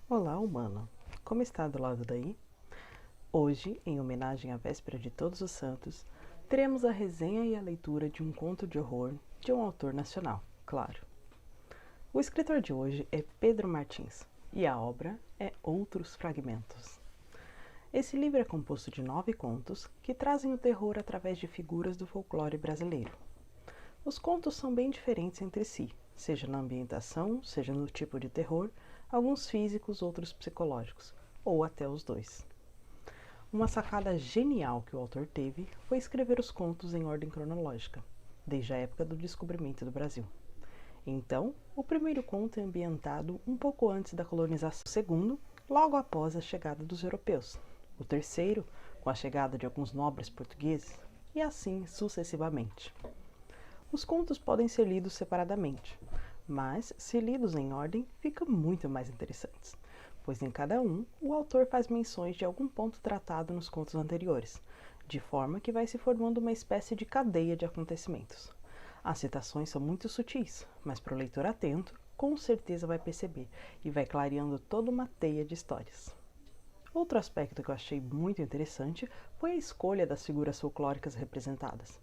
Olá, humano! Como está do lado daí? Hoje, em homenagem à véspera de Todos os Santos, teremos a resenha e a leitura de um conto de horror de um autor nacional, claro. O escritor de hoje é Pedro Martins e a obra é Outros Fragmentos. Esse livro é composto de 9 contos que trazem o terror através de figuras do folclore brasileiro. Os contos são bem diferentes entre si, seja na ambientação, seja no tipo de terror, alguns físicos, outros psicológicos, ou até os dois. Uma sacada genial que o autor teve foi escrever os contos em ordem cronológica, desde a época do descobrimento do Brasil. Então, o primeiro conto é ambientado um pouco antes da colonização, o segundo, logo após a chegada dos europeus, o terceiro, com a chegada de alguns nobres portugueses, e assim sucessivamente. Os contos podem ser lidos separadamente, mas, se lidos em ordem, ficam muito mais interessantes, pois em cada um, o autor faz menções de algum ponto tratado nos contos anteriores, de forma que vai se formando uma espécie de cadeia de acontecimentos. As citações são muito sutis, mas para o leitor atento, com certeza vai perceber e vai clareando toda uma teia de histórias. Outro aspecto que eu achei muito interessante foi a escolha das figuras folclóricas representadas.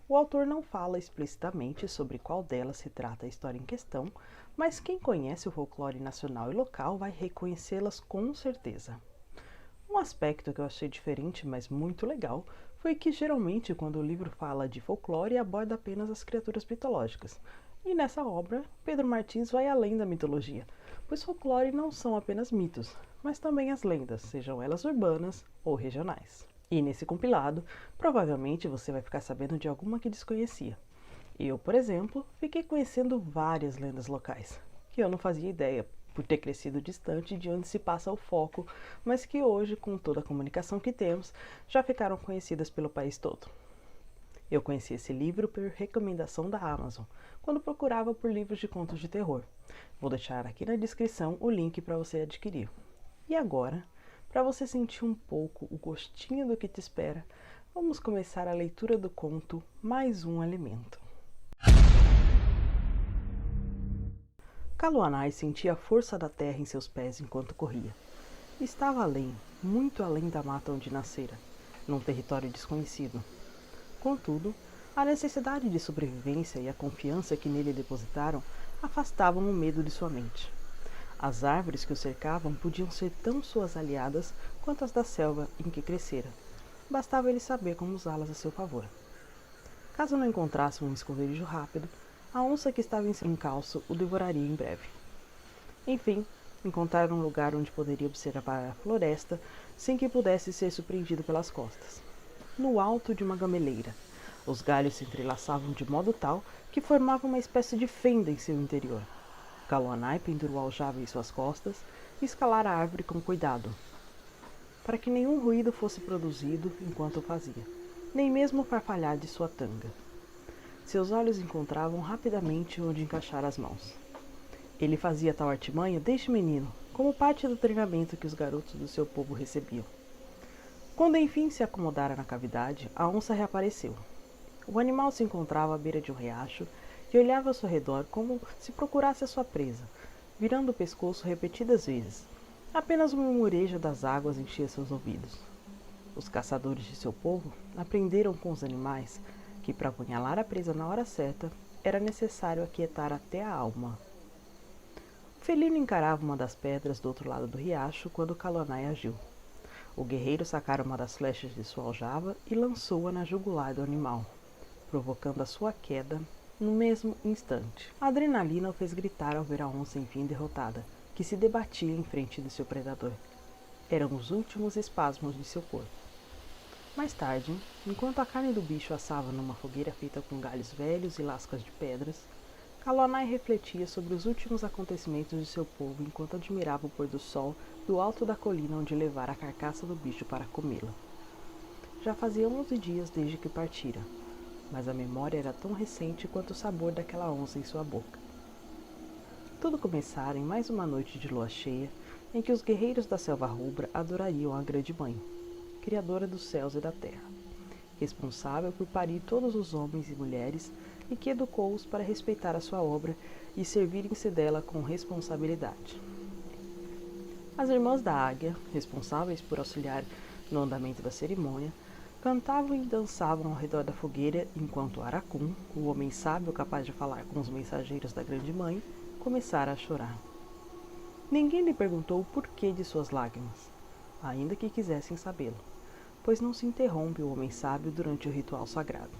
O autor não fala explicitamente sobre qual delas se trata a história em questão, mas quem conhece o folclore nacional e local vai reconhecê-las com certeza. Um aspecto que eu achei diferente, mas muito legal, foi que geralmente quando o livro fala de folclore aborda apenas as criaturas mitológicas. E nessa obra, Pedro Martins vai além da mitologia, pois folclore não são apenas mitos, mas também as lendas, sejam elas urbanas ou regionais. E nesse compilado, provavelmente você vai ficar sabendo de alguma que desconhecia. Eu, por exemplo, fiquei conhecendo várias lendas locais, que eu não fazia ideia, por ter crescido distante de onde se passa o foco, mas que hoje, com toda a comunicação que temos, já ficaram conhecidas pelo país todo. Eu conheci esse livro por recomendação da Amazon, quando procurava por livros de contos de terror. Vou deixar aqui na descrição o link para você adquirir. E agora, para você sentir um pouco o gostinho do que te espera, vamos começar a leitura do conto Mais um Alimento. Kaluanai sentia a força da terra em seus pés enquanto corria. Estava além, muito além da mata onde nascera, num território desconhecido. Contudo, a necessidade de sobrevivência e a confiança que nele depositaram afastavam o medo de sua mente. As árvores que o cercavam podiam ser tão suas aliadas quanto as da selva em que crescera. Bastava ele saber como usá-las a seu favor. Caso não encontrasse um esconderijo rápido, a onça que estava em seu encalço o devoraria em breve. Enfim, encontraram um lugar onde poderia observar a floresta sem que pudesse ser surpreendido pelas costas. No alto de uma gameleira, os galhos se entrelaçavam de modo tal que formavam uma espécie de fenda em seu interior. Kaluanai pendurou o aljava em suas costas e escalara a árvore com cuidado, para que nenhum ruído fosse produzido enquanto o fazia, nem mesmo o farfalhar de sua tanga. Seus olhos encontravam rapidamente onde encaixar as mãos. Ele fazia tal artimanha desde menino, como parte do treinamento que os garotos do seu povo recebiam. Quando enfim se acomodara na cavidade, a onça reapareceu. O animal se encontrava à beira de um riacho e olhava ao seu redor como se procurasse a sua presa, virando o pescoço repetidas vezes. Apenas o murmurejo das águas enchia seus ouvidos. Os caçadores de seu povo aprenderam com os animais que para apunhalar a presa na hora certa era necessário aquietar até a alma. O felino encarava uma das pedras do outro lado do riacho quando Kaluanai agiu. O guerreiro sacara uma das flechas de sua aljava e lançou-a na jugular do animal, provocando a sua queda no mesmo instante. A adrenalina o fez gritar ao ver a onça enfim derrotada, que se debatia em frente de seu predador. Eram os últimos espasmos de seu corpo. Mais tarde, enquanto a carne do bicho assava numa fogueira feita com galhos velhos e lascas de pedras, Kaluanai refletia sobre os últimos acontecimentos de seu povo enquanto admirava o pôr do sol do alto da colina onde levara a carcaça do bicho para comê-la. Já fazia 11 dias desde que partira, mas a memória era tão recente quanto o sabor daquela onça em sua boca. Tudo começara em mais uma noite de lua cheia, em que os guerreiros da selva rubra adorariam a Grande Mãe, criadora dos céus e da terra, responsável por parir todos os homens e mulheres e que educou-os para respeitar a sua obra e servirem-se dela com responsabilidade. As irmãs da águia, responsáveis por auxiliar no andamento da cerimônia, cantavam e dançavam ao redor da fogueira enquanto Aracum, o homem sábio capaz de falar com os mensageiros da Grande Mãe, começara a chorar. Ninguém lhe perguntou o porquê de suas lágrimas, ainda que quisessem sabê-lo, pois não se interrompe o homem sábio durante o ritual sagrado.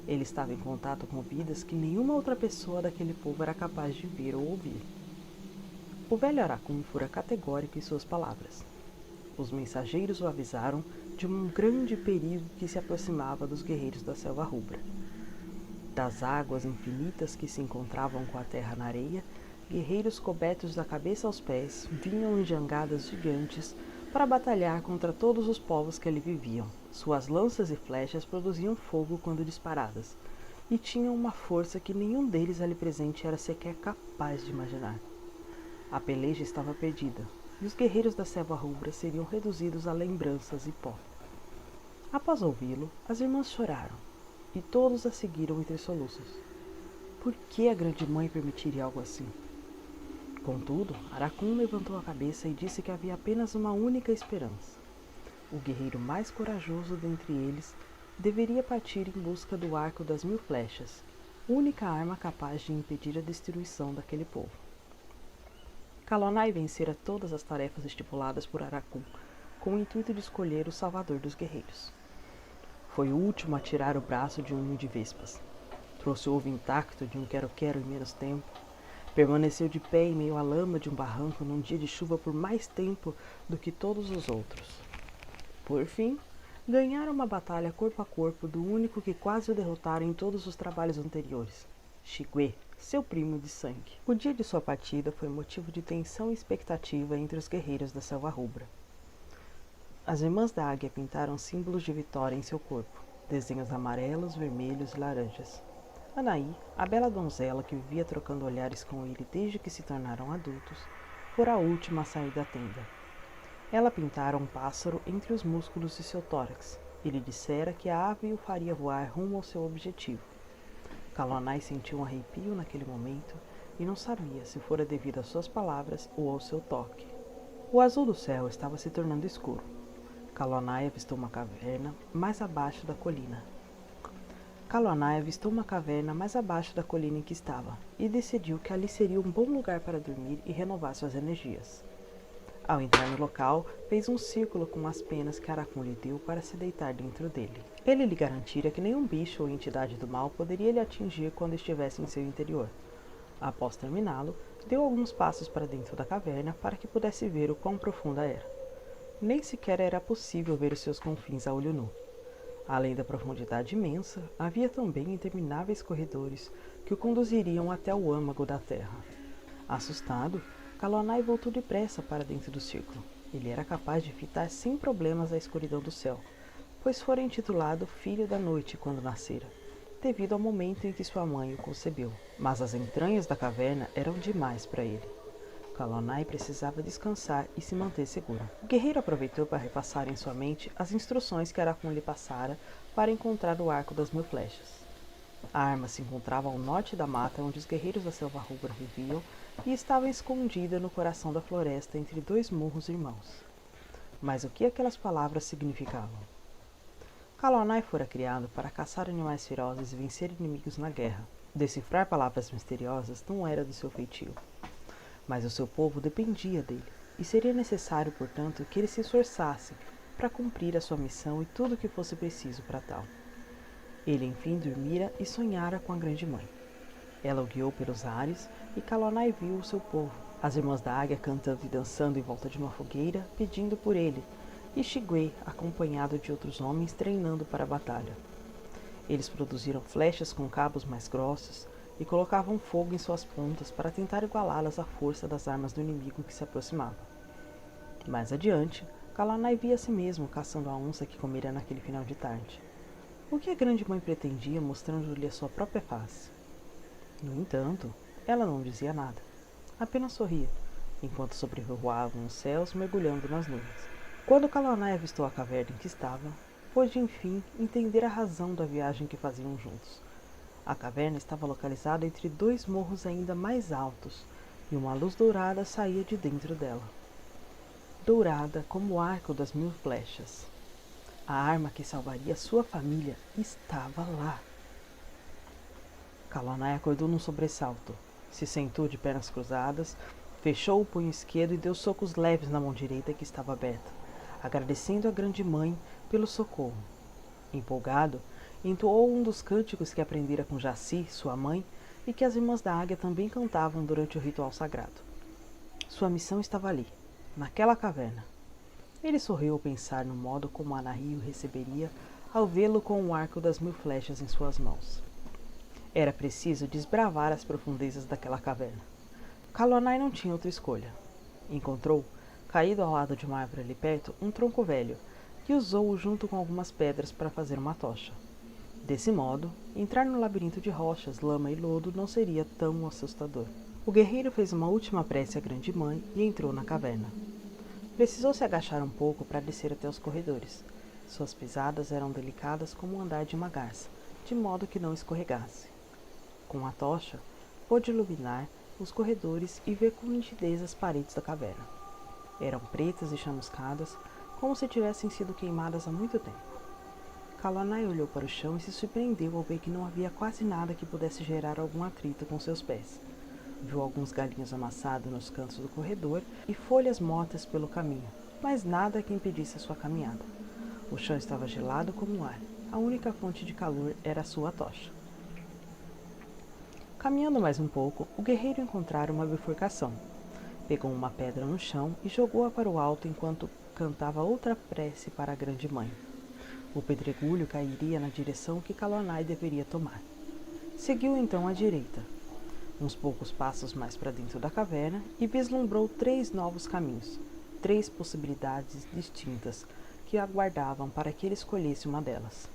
Ele estava em contato com vidas que nenhuma outra pessoa daquele povo era capaz de ver ou ouvir. O velho Aracum fora categórico em suas palavras. Os mensageiros o avisaram de um grande perigo que se aproximava dos guerreiros da selva rubra. Das águas infinitas que se encontravam com a terra na areia, guerreiros cobertos da cabeça aos pés vinham em jangadas gigantes para batalhar contra todos os povos que ali viviam. Suas lanças e flechas produziam fogo quando disparadas, e tinham uma força que nenhum deles ali presente era sequer capaz de imaginar. A peleja estava perdida, e os guerreiros da selva rubra seriam reduzidos a lembranças e pó. Após ouvi-lo, as irmãs choraram, e todos a seguiram entre soluços. Por que a Grande Mãe permitiria algo assim? Contudo, Aracum levantou a cabeça e disse que havia apenas uma única esperança. O guerreiro mais corajoso dentre eles deveria partir em busca do Arco das Mil Flechas, única arma capaz de impedir a destruição daquele povo. Kalonai vencera todas as tarefas estipuladas por Aracum, com o intuito de escolher o salvador dos guerreiros. Foi o último a tirar o braço de um ninho de vespas. Trouxe o ovo intacto de um quero-quero em menos tempo. Permaneceu de pé em meio à lama de um barranco num dia de chuva por mais tempo do que todos os outros. Por fim, ganharam uma batalha corpo a corpo do único que quase o derrotara em todos os trabalhos anteriores, Shigwe, seu primo de sangue. O dia de sua partida foi motivo de tensão e expectativa entre os guerreiros da selva rubra. As irmãs da águia pintaram símbolos de vitória em seu corpo, desenhos amarelos, vermelhos e laranjas. Anaí, a bela donzela que vivia trocando olhares com ele desde que se tornaram adultos, fora a última a sair da tenda. Ela pintara um pássaro entre os músculos de seu tórax. Ele dissera que a ave o faria voar rumo ao seu objetivo. Kalonai sentiu um arrepio naquele momento e não sabia se fora devido às suas palavras ou ao seu toque. O azul do céu estava se tornando escuro. Kalonai avistou uma caverna mais abaixo da colina. Em que estava e decidiu que ali seria um bom lugar para dormir e renovar suas energias. Ao entrar no local, fez um círculo com as penas que Aracum lhe deu para se deitar dentro dele. Ele lhe garantira que nenhum bicho ou entidade do mal poderia lhe atingir quando estivesse em seu interior. Após terminá-lo, deu alguns passos para dentro da caverna para que pudesse ver o quão profunda era. Nem sequer era possível ver os seus confins a olho nu. Além da profundidade imensa, havia também intermináveis corredores que o conduziriam até o âmago da terra. Assustado, Kalonai voltou depressa para dentro do círculo. Ele era capaz de fitar sem problemas a escuridão do céu, pois fora intitulado Filho da Noite quando nascera, devido ao momento em que sua mãe o concebeu. Mas as entranhas da caverna eram demais para ele. Kalonai precisava descansar e se manter seguro. O guerreiro aproveitou para repassar em sua mente as instruções que Aracum lhe passara para encontrar o Arco das Mil Flechas. A arma se encontrava ao norte da mata onde os guerreiros da selva rubra viviam e estava escondida no coração da floresta entre dois morros irmãos. Mas o que aquelas palavras significavam? Kalonai fora criado para caçar animais ferozes e vencer inimigos na guerra. Decifrar palavras misteriosas não era do seu feitio. Mas o seu povo dependia dele, e seria necessário, portanto, que ele se esforçasse para cumprir a sua missão e tudo o que fosse preciso para tal. Ele enfim dormira e sonhara com a Grande Mãe. Ela o guiou pelos ares e Kalonai viu o seu povo, as irmãs da águia cantando e dançando em volta de uma fogueira, pedindo por ele, e Shigwe, acompanhado de outros homens, treinando para a batalha. Eles produziram flechas com cabos mais grossos e colocavam fogo em suas pontas para tentar igualá-las à força das armas do inimigo que se aproximava. Mais adiante, Kalonai via a si mesmo caçando a onça que comera naquele final de tarde. O que a Grande Mãe pretendia mostrando-lhe a sua própria face? No entanto, ela não dizia nada, apenas sorria, enquanto sobrevoavam os céus mergulhando nas nuvens. Quando Kalonai avistou a caverna em que estava, pôde enfim entender a razão da viagem que faziam juntos. A caverna estava localizada entre dois morros ainda mais altos, e uma luz dourada saía de dentro dela. dourada como o arco das 1000 flechas. A arma que salvaria sua família estava lá. Kalonai acordou num sobressalto. Se sentou de pernas cruzadas, fechou o punho esquerdo e deu socos leves na mão direita que estava aberta, agradecendo a grande mãe pelo socorro. Empolgado, entoou um dos cânticos que aprendera com Jaci, sua mãe, e que as irmãs da águia também cantavam durante o ritual sagrado. Sua missão estava ali, naquela caverna. Ele sorriu ao pensar no modo como Anahy o receberia ao vê-lo com o arco das 1000 flechas em suas mãos. Era preciso desbravar as profundezas daquela caverna. Kalonai não tinha outra escolha. Encontrou, caído ao lado de uma árvore ali perto, um tronco velho, que usou junto com algumas pedras para fazer uma tocha. Desse modo, entrar no labirinto de rochas, lama e lodo não seria tão assustador. O guerreiro fez uma última prece à grande mãe e entrou na caverna. Precisou se agachar um pouco para descer até os corredores. Suas pisadas eram delicadas como o andar de uma garça, de modo que não escorregasse. Com a tocha, pôde iluminar os corredores e ver com nitidez as paredes da caverna. Eram pretas e chamuscadas, como se tivessem sido queimadas há muito tempo. Kalonai olhou para o chão e se surpreendeu ao ver que não havia quase nada que pudesse gerar algum atrito com seus pés. Viu alguns galinhos amassados nos cantos do corredor e folhas mortas pelo caminho, mas nada que impedisse a sua caminhada. O chão estava gelado como o ar. A única fonte de calor era a sua tocha. Caminhando mais um pouco, o guerreiro encontrara uma bifurcação. Pegou uma pedra no chão e jogou-a para o alto enquanto cantava outra prece para a grande mãe. O pedregulho cairia na direção que Kalonai deveria tomar. Seguiu então à direita, uns poucos passos mais para dentro da caverna, e vislumbrou 3 novos caminhos, 3 possibilidades distintas que aguardavam para que ele escolhesse uma delas.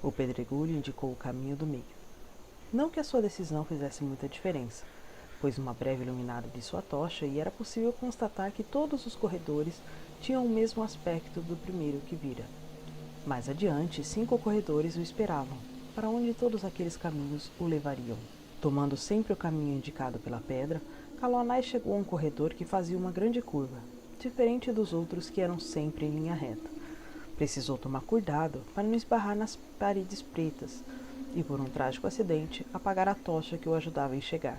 O pedregulho indicou o caminho do meio. Não que a sua decisão fizesse muita diferença, pois uma breve iluminada de sua tocha e era possível constatar que todos os corredores tinham o mesmo aspecto do primeiro que vira. Mais adiante, 5 corredores o esperavam, para onde todos aqueles caminhos o levariam. Tomando sempre o caminho indicado pela pedra, Kalonai chegou a um corredor que fazia uma grande curva, diferente dos outros que eram sempre em linha reta. Precisou tomar cuidado para não esbarrar nas paredes pretas e, por um trágico acidente, apagar a tocha que o ajudava a enxergar.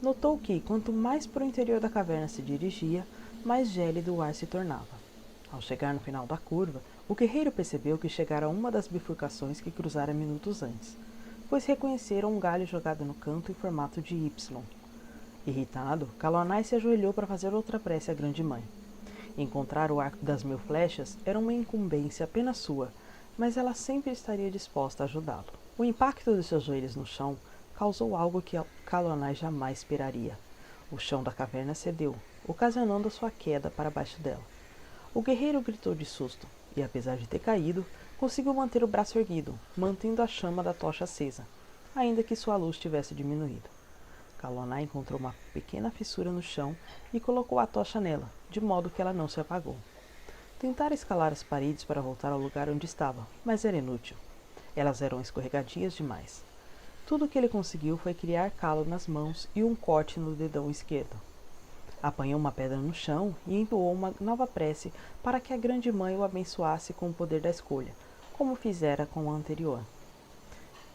Notou que, quanto mais para o interior da caverna se dirigia, mais gélido o ar se tornava. Ao chegar no final da curva, o guerreiro percebeu que chegara a uma das bifurcações que cruzara minutos antes, pois reconheceram um galho jogado no canto em formato de Y. Irritado, Kalonai se ajoelhou para fazer outra prece à grande mãe. Encontrar o arco das 1000 flechas era uma incumbência apenas sua, mas ela sempre estaria disposta a ajudá-lo. O impacto de seus joelhos no chão causou algo que Kalonai jamais esperaria. O chão da caverna cedeu, ocasionando a sua queda para baixo dela. O guerreiro gritou de susto, e apesar de ter caído, conseguiu manter o braço erguido, mantendo a chama da tocha acesa, ainda que sua luz tivesse diminuído. Kalonai encontrou uma pequena fissura no chão e colocou a tocha nela, de modo que ela não se apagou. Tentara escalar as paredes para voltar ao lugar onde estava, mas era inútil. Elas eram escorregadias demais. Tudo o que ele conseguiu foi criar calo nas mãos e um corte no dedão esquerdo. Apanhou uma pedra no chão e entoou uma nova prece para que a grande mãe o abençoasse com o poder da escolha, como fizera com a anterior.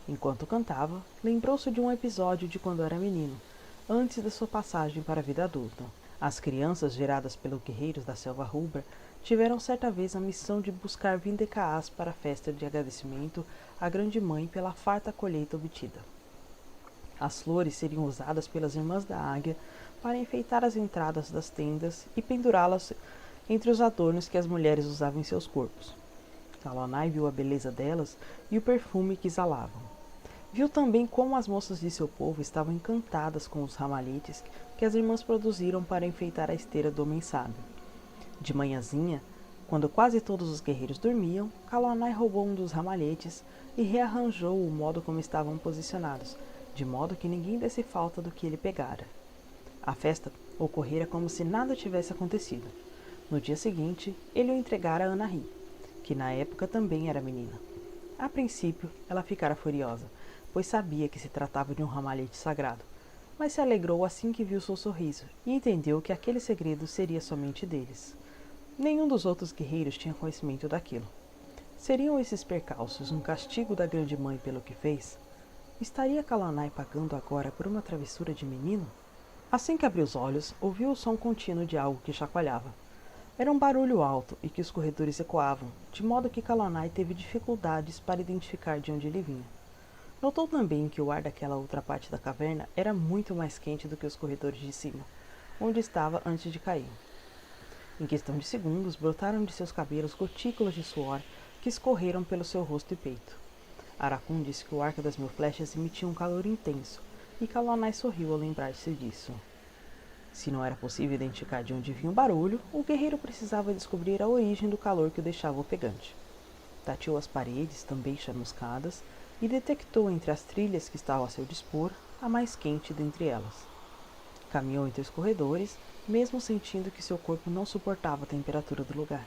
Enquanto cantava, lembrou-se de um episódio de quando era menino, antes da sua passagem para a vida adulta. As crianças geradas pelos guerreiros da selva rubra tiveram certa vez a missão de buscar vindecaás para a festa de agradecimento à grande mãe pela farta colheita obtida. As flores seriam usadas pelas irmãs da águia para enfeitar as entradas das tendas e pendurá-las entre os adornos que as mulheres usavam em seus corpos. Kalonai viu a beleza delas e o perfume que exalavam. Viu também como as moças de seu povo estavam encantadas com os ramalhetes que as irmãs produziram para enfeitar a esteira do homem sábio. De manhãzinha, quando quase todos os guerreiros dormiam, Kalonai roubou um dos ramalhetes e rearranjou o modo como estavam posicionados, de modo que ninguém desse falta do que ele pegara. A festa ocorrera como se nada tivesse acontecido. No dia seguinte, ele o entregara a Anahy, que na época também era menina. A princípio, ela ficara furiosa, pois sabia que se tratava de um ramalhete sagrado, mas se alegrou assim que viu seu sorriso e entendeu que aquele segredo seria somente deles. Nenhum dos outros guerreiros tinha conhecimento daquilo. Seriam esses percalços um castigo da grande mãe pelo que fez? Estaria Kallanai pagando agora por uma travessura de menino? Assim que abriu os olhos, ouviu o som contínuo de algo que chacoalhava. Era um barulho alto e que os corredores ecoavam, de modo que Kallanai teve dificuldades para identificar de onde ele vinha. Notou também que o ar daquela outra parte da caverna era muito mais quente do que os corredores de cima, onde estava antes de cair. Em questão de segundos, brotaram de seus cabelos gotículas de suor que escorreram pelo seu rosto e peito. Aracun disse que o arco das 1000 flechas emitia um calor intenso, e Kallanai sorriu ao lembrar-se disso. Se não era possível identificar de onde vinha o barulho, o guerreiro precisava descobrir a origem do calor que o deixava ofegante. Tateou as paredes, também chamuscadas, e detectou entre as trilhas que estavam a seu dispor a mais quente dentre elas. Caminhou entre os corredores, mesmo sentindo que seu corpo não suportava a temperatura do lugar.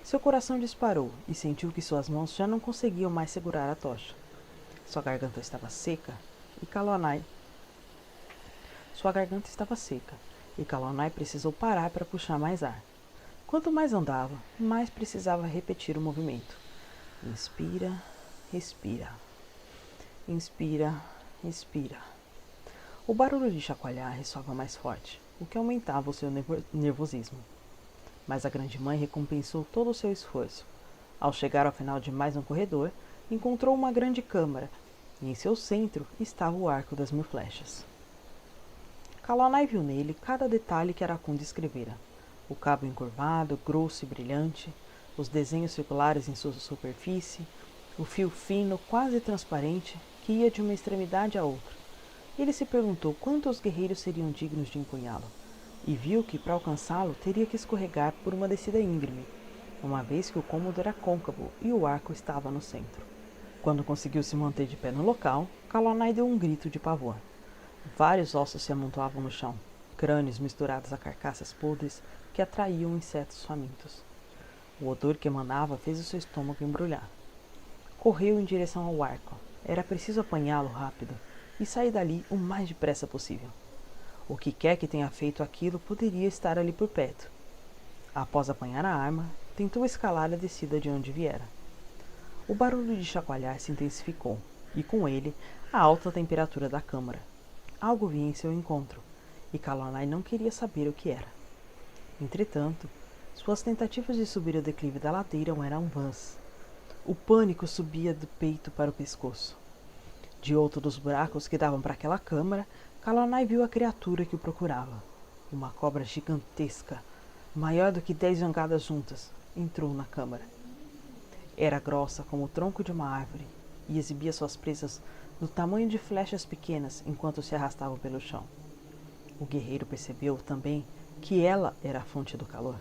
Seu coração disparou e sentiu que suas mãos já não conseguiam mais segurar a tocha. Sua garganta estava seca e Kallanai precisou parar para puxar mais ar. Quanto mais andava, mais precisava repetir o movimento. Inspira, respira. Inspira, expira. O barulho de chacoalhar ressoava mais forte, o que aumentava o seu nervosismo. Mas a grande mãe recompensou todo o seu esforço. Ao chegar ao final de mais um corredor, encontrou uma grande câmara, e em seu centro estava o arco das 1000 flechas. Kallanai viu nele cada detalhe que Aracun descrevera. O cabo encurvado, grosso e brilhante, os desenhos circulares em sua superfície, o fio fino, quase transparente, que ia de uma extremidade à outra. Ele se perguntou quantos guerreiros seriam dignos de empunhá-lo, e viu que, para alcançá-lo, teria que escorregar por uma descida íngreme, uma vez que o cômodo era côncavo e o arco estava no centro. Quando conseguiu se manter de pé no local, Kallanai deu um grito de pavor. Vários ossos se amontoavam no chão, crânios misturados a carcaças podres que atraíam insetos famintos. O odor que emanava fez o seu estômago embrulhar. Correu em direção ao arco. Era preciso apanhá-lo rápido e sair dali o mais depressa possível. O que quer que tenha feito aquilo poderia estar ali por perto. Após apanhar a arma, tentou escalar a descida de onde viera. O barulho de chacoalhar se intensificou, e com ele, a alta temperatura da câmara. Algo vinha em seu encontro, e Kallanai não queria saber o que era. Entretanto, suas tentativas de subir o declive da ladeira eram vãs. O pânico subia do peito para o pescoço. De outro dos buracos que davam para aquela câmara, Kallanai viu a criatura que o procurava. Uma cobra gigantesca, maior do que 10 jangadas juntas, entrou na câmara. Era grossa como o tronco de uma árvore e exibia suas presas no tamanho de flechas pequenas enquanto se arrastavam pelo chão. O guerreiro percebeu também que ela era a fonte do calor.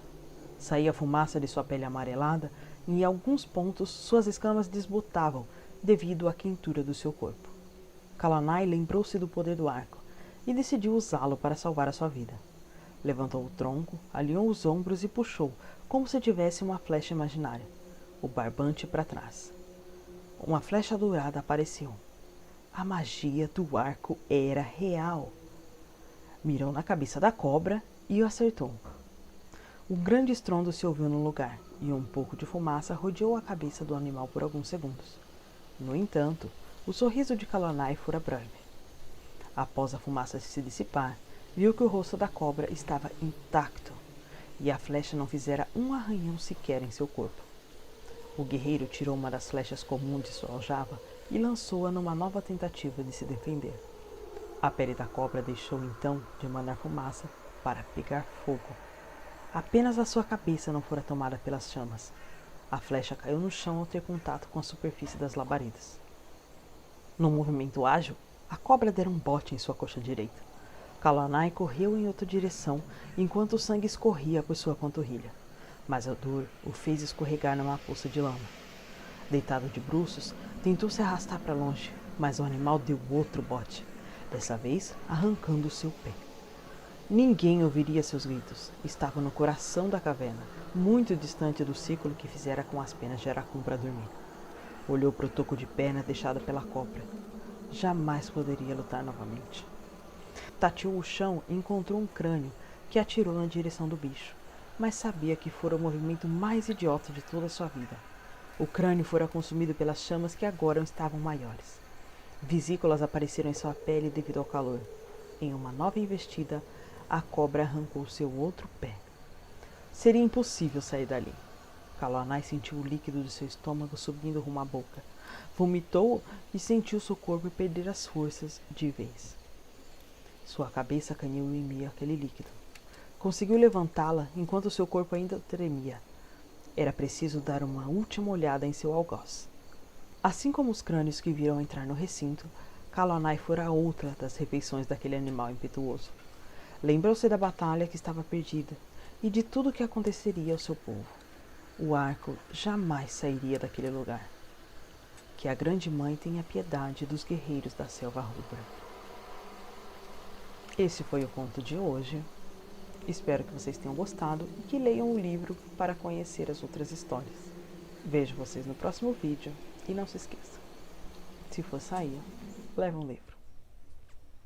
Saía fumaça de sua pele amarelada e em alguns pontos suas escamas desbotavam devido à quentura do seu corpo. Kallanai lembrou-se do poder do arco e decidiu usá-lo para salvar a sua vida. Levantou o tronco, alinhou os ombros e puxou, como se tivesse uma flecha imaginária, o barbante para trás. Uma flecha dourada apareceu. A magia do arco era real. Mirou na cabeça da cobra e o acertou. Um grande estrondo se ouviu no lugar, e um pouco de fumaça rodeou a cabeça do animal por alguns segundos. No entanto, o sorriso de Kallanai fora breve. Após a fumaça se dissipar, viu que o rosto da cobra estava intacto, e a flecha não fizera um arranhão sequer em seu corpo. O guerreiro tirou uma das flechas comuns de sua aljava e lançou-a numa nova tentativa de se defender. A pele da cobra deixou então de emanar fumaça para pegar fogo. Apenas a sua cabeça não fora tomada pelas chamas. A flecha caiu no chão ao ter contato com a superfície das labaredas. Num movimento ágil, a cobra dera um bote em sua coxa direita. Kallanai correu em outra direção enquanto o sangue escorria por sua panturrilha, mas a dor o fez escorregar numa poça de lama. Deitado de bruços, tentou se arrastar para longe, mas o animal deu outro bote, dessa vez arrancando o seu pé. Ninguém ouviria seus gritos. Estava no coração da caverna, muito distante do círculo que fizera com as penas de Aracun para dormir. Olhou para o toco de perna deixado pela cobra. Jamais poderia lutar novamente. Tateou o chão e encontrou um crânio que atirou na direção do bicho, mas sabia que fora o movimento mais idiota de toda a sua vida. O crânio fora consumido pelas chamas que agora estavam maiores. Vesículas apareceram em sua pele devido ao calor. Em uma nova investida, a cobra arrancou seu outro pé. Seria impossível sair dali. Kalonai sentiu o líquido de seu estômago subindo rumo à boca. Vomitou e sentiu seu corpo perder as forças de vez. Sua cabeça caiu em meio àquele líquido. Conseguiu levantá-la enquanto seu corpo ainda tremia. Era preciso dar uma última olhada em seu algoz. Assim como os crânios que viram entrar no recinto, Kalonai fora outra das refeições daquele animal impetuoso. Lembrou-se da batalha que estava perdida e de tudo o que aconteceria ao seu povo. O arco jamais sairia daquele lugar. Que a Grande Mãe tenha piedade dos guerreiros da Selva Rubra. Esse foi o conto de hoje. Espero que vocês tenham gostado e que leiam o livro para conhecer as outras histórias. Vejo vocês no próximo vídeo e não se esqueça, se for sair, leva um livro.